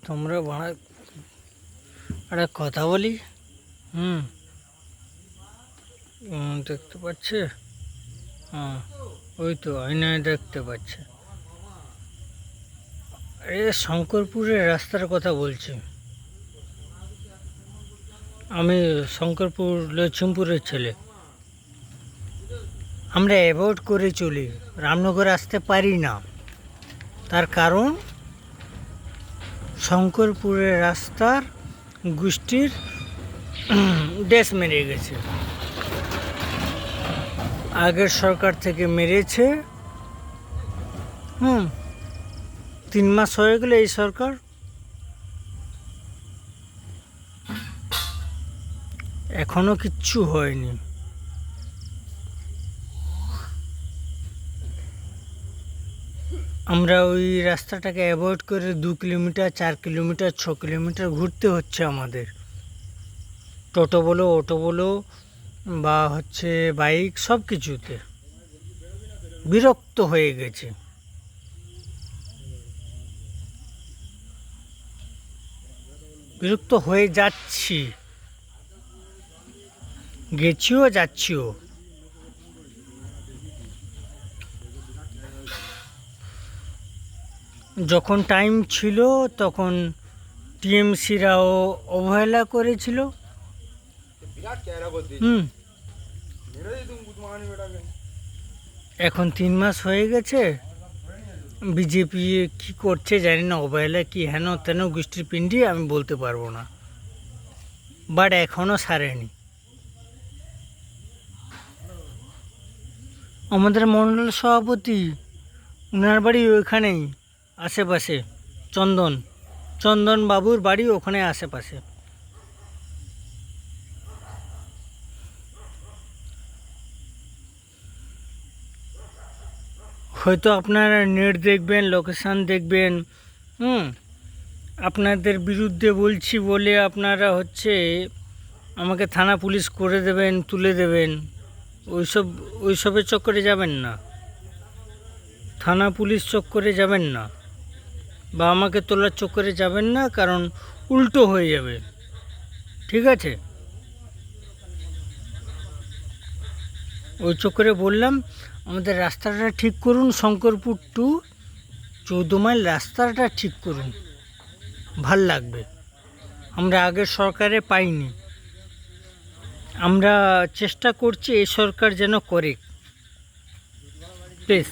তোমরা বাড়া একটা কথা বলি। হুম। দেখতে পাচ্ছে? হ্যাঁ, ওই তো আয়নায় দেখতে পাচ্ছে। শঙ্করপুরের রাস্তার কথা বলছি। আমি শঙ্করপুর লক্ষ্মীমপুরের ছেলে। আমরা অ্যাভয়েড করে চলি, রামনগর আসতে পারি না। তার কারণ শঙ্করপুরের রাস্তার গোষ্ঠীর ড্যাশ মেরে গেছে, আগের সরকার থেকে মেরেছে। 3 মাস হয়ে গেলে এই সরকার, এখনো কিচ্ছু হয়নি। আমরা ওই রাস্তাটাকে অ্যাভয়েড করে 2 কিলোমিটার 4 কিলোমিটার 6 কিলোমিটার ঘুরতে হচ্ছে আমাদের। টোটো বলো, অটো বলো, বা হচ্ছে বাইক, সব কিছুতে বিরক্ত হয়ে গেছে। বিরক্ত হয়ে যাচ্ছি, গেছিও যাচ্ছিও। যখন টাইম ছিল তখন টিএমসিরাও অবহেলা করেছিল। এখন 3 মাস হয়ে গেছে, বিজেপি কি করছে জানি না, অবহেলা কি হেন তেন গোষ্ঠীর পিণ্ডি আমি বলতে পারবো না, বাট এখনও সারেনি। আমাদের মণ্ডল সভাপতি, ওনার বাড়ি ওইখানেই আশেপাশে, চন্দন বাবুর বাড়ি ওখানে আশেপাশে। হয়তো আপনারা নেট দেখবেন, লোকেশান দেখবেন, আপনাদের বিরুদ্ধে বলছি বলে আপনারা আমাকে থানা পুলিশ করে দেবেন, তুলে দেবেন। ওইসবের চক্করে যাবেন না, থানা পুলিশ চক্করে যাবেন না, বা আমাকে তোলার চক্করে যাবেন না, কারণ উল্টো হয়ে যাবে। ঠিক আছে? ওই চক্করে বললাম, আমাদের রাস্তাটা ঠিক করুন, শঙ্করপুর টু 14 মাইল রাস্তাটা ঠিক করুন, ভাল লাগবে। আমরা আগের সরকারে পাইনি, আমরা চেষ্টা করছি এই সরকার যেন করে। প্লিজ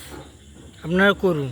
আপনারা করুন।